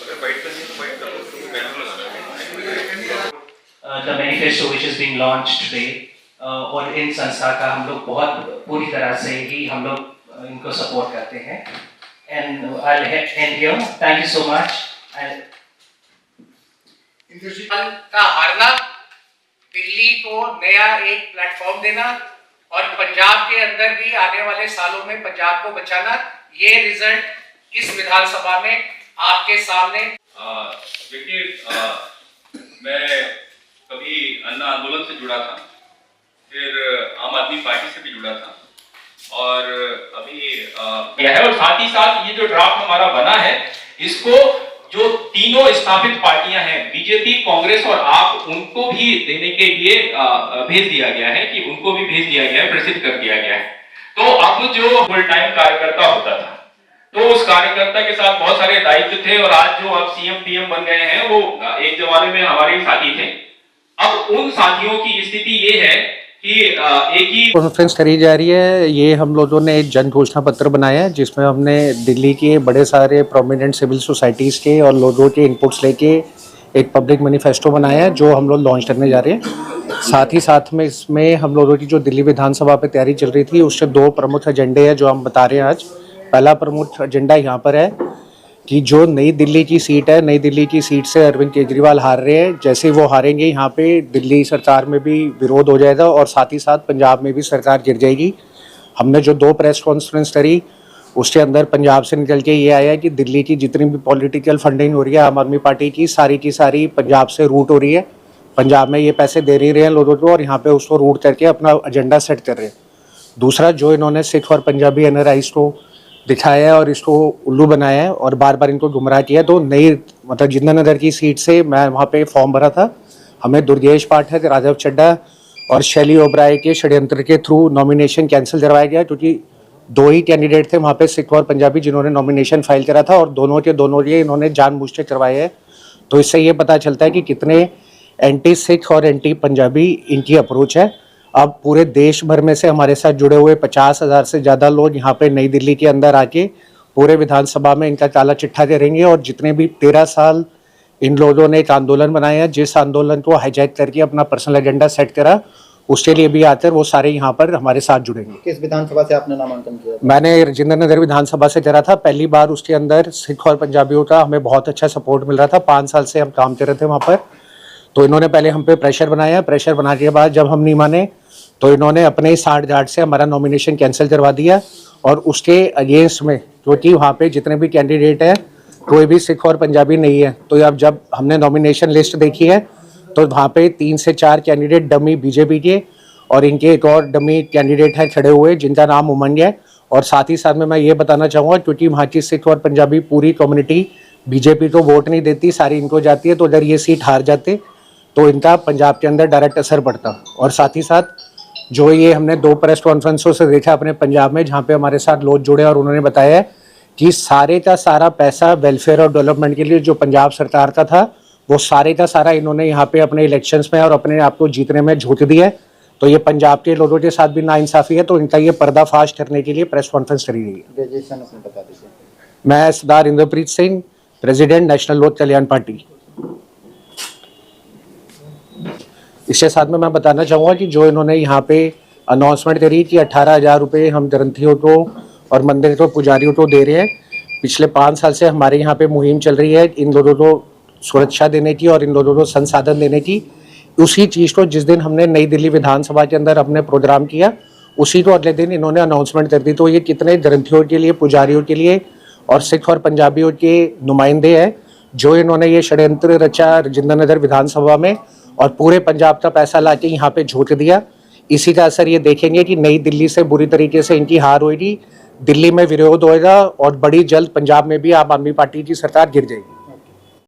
The manifesto which is being launched today और इन संस्था का हम लोग बहुत पूरी तरह से ही हम लोग इनको सपोर्ट करते हैं and I'll end here. Thank you so much. का हारना, दिल्ली को नया एक प्लेटफॉर्म देना और पंजाब के अंदर भी आने वाले सालों में पंजाब को बचाना, ये रिजल्ट इस विधानसभा में आपके सामने। देखिए, मैं कभी अन्ना आंदोलन से जुड़ा था, फिर आम आदमी पार्टी से भी जुड़ा था और अभी किया है। और साथ ही साथ ये जो ड्राफ्ट हमारा बना है, इसको जो तीनों स्थापित पार्टियां हैं, बीजेपी, कांग्रेस और आप, उनको भी देने के लिए भेज दिया गया है कि उनको भी भेज दिया गया है, प्रसिद्ध कर दिया गया है। तो अब जो फुल टाइम कार्यकर्ता होता था, तो उस कार्यकर्ता के साथ बहुत सारे दायित्व थे और आज जो अब सीएम पीएम बन गए हैं, वो एक जमाने में हमारे साथी थे। अब उन साथियों की स्थिति ये है कि एक ही कॉन्फ्रेंस करी जा रही है। ये हम लोगों ने एक जन घोषणा पत्र बनाया है, जिसमें हमने दिल्ली के बड़े सारे प्रोमिनेंट सिविल सोसाइटीज़ के और लोगों के इनपुट्स लेके एक पब्लिक मैनिफेस्टो बनाया है, जो हम लोग लॉन्च करने जा रहे हैं। साथ ही साथ में इसमें हम लोगों की जो दिल्ली विधानसभा पे तैयारी चल रही थी, उससे दो प्रमुख एजेंडे हैं जो हम बता रहे हैं आज। पहला प्रमुख एजेंडा यहाँ पर है कि जो नई दिल्ली की सीट है, नई दिल्ली की सीट से अरविंद केजरीवाल हार रहे हैं। जैसे वो हारेंगे, यहाँ पे दिल्ली सरकार में भी विरोध हो जाएगा और साथ ही साथ पंजाब में भी सरकार गिर जाएगी। हमने जो दो प्रेस कॉन्फ्रेंस करी, उसके अंदर पंजाब से निकल के ये आया कि दिल्ली की जितनी भी पॉलिटिकल फंडिंग हो रही है आम आदमी पार्टी की सारी पंजाब से रूट हो रही है। पंजाब में ये पैसे दे रहे हैं लोगों को और यहाँ पे उसको रूट करके अपना एजेंडा सेट कर रहे हैं। दूसरा, जो इन्होंने सिख और पंजाबी एनआरआईज़ को दिखाया है और इसको उल्लू बनाया है और बार बार इनको गुमराह किया। तो नई मतलब जिंदनगर की सीट से मैं वहाँ पे फॉर्म भरा था। हमें दुर्गेश पाठक, राघव चड्ढा और शैली ओबराय के षड्यंत्र के थ्रू नॉमिनेशन कैंसिल करवाया गया, क्योंकि दो ही कैंडिडेट थे वहाँ पे, सिख और पंजाबी, जिन्होंने नॉमिनेशन फाइल करा था और दोनों के दोनों ये इन्होंने जानबूझ के करवाए हैं। तो इससे ये पता चलता है कि कितने एंटी सिख और एंटी पंजाबी इनकी अप्रोच है। अब पूरे देश भर में से हमारे साथ जुड़े हुए 50,000 से ज़्यादा लोग यहाँ पे नई दिल्ली के अंदर आके पूरे विधानसभा में इनका काला चिट्ठा करेंगे। और जितने भी 13 साल इन लोगों ने एक आंदोलन बनाया, जिस आंदोलन को हाईजैक करके अपना पर्सनल एजेंडा सेट करा, उसके लिए भी आकर वो सारे यहाँ पर हमारे साथ जुड़ेंगे। किस विधानसभा से आपने नामांकन किया? मैंने राजेंद्र विधानसभा से करा था। पहली बार उसके अंदर सिख और पंजाबियों का हमें बहुत अच्छा सपोर्ट मिल रहा था। 5 साल से हम काम कर रहे थे वहाँ पर। तो इन्होंने पहले हम पे प्रेशर बनाया, प्रेशर बनाने के बाद जब हम नहीं माने तो इन्होंने अपने 60 जाट से हमारा नॉमिनेशन कैंसिल करवा दिया। और उसके अगेंस्ट में, क्योंकि वहाँ पे जितने भी कैंडिडेट हैं कोई भी सिख और पंजाबी नहीं है, तो अब जब हमने नॉमिनेशन लिस्ट देखी है तो वहाँ पे 3 से 4 कैंडिडेट डमी बीजेपी के और इनके एक और डमी कैंडिडेट हैं खड़े हुए, जिनका नाम उमंग है। और साथ ही साथ में मैं ये बताना चाहूँगा, क्योंकि वहाँ की सिख और पंजाबी पूरी कम्युनिटी बीजेपी को वोट नहीं देती, सारी इनको जाती है, तो अगर ये सीट हार जाते तो इनका पंजाब के अंदर डायरेक्ट असर पड़ता। और साथ ही साथ जो ये हमने 2 प्रेस कॉन्फ्रेंसों से देखा अपने पंजाब में, जहाँ पे हमारे साथ लोग जुड़े और उन्होंने बताया कि सारे का सारा पैसा वेलफेयर और डेवलपमेंट के लिए जो पंजाब सरकार का था, वो सारे का सारा इन्होंने यहाँ पे अपने इलेक्शंस में और अपने आप को जीतने में झोंक दिया है। तो ये पंजाब के लोगों के साथ भी नाइंसाफ़ी है, तो इनका ये पर्दाफाश करने के लिए प्रेस कॉन्फ्रेंस करी गई है। बता दीजिए। मैं सरदार इंद्रप्रीत सिंह, प्रेसिडेंट नेशनल लोक कल्याण पार्टी। इसके साथ में मैं बताना चाहूँगा कि जो इन्होंने यहाँ पे अनाउंसमेंट करी कि 18,000 रुपये हम ग्रंथियों को और मंदिर को पुजारियों को दे रहे हैं। पिछले 5 साल से हमारे यहाँ पे मुहिम चल रही है इन लोगों को सुरक्षा देने की और इन लोगों को संसाधन देने की। उसी चीज़ को जिस दिन हमने नई दिल्ली विधानसभा के अंदर अपने प्रोग्राम किया, उसी को अगले दिन इन्होंने अनाउंसमेंट कर दी। तो ये कितने ग्रंथियों के लिए, पुजारियों के लिए और सिख और पंजाबियों के नुमाइंदे हैं, जो इन्होंने ये षड्यंत्र रचा राजेंद्र विधानसभा में और पूरे पंजाब का पैसा लाके यहाँ पे झोंक दिया। इसी का असर ये देखेंगे कि नई दिल्ली से बुरी तरीके से इनकी हार होगी, दिल्ली में विरोध होएगा और बड़ी जल्द पंजाब में भी आम आदमी पार्टी की सरकार गिर जाएगी।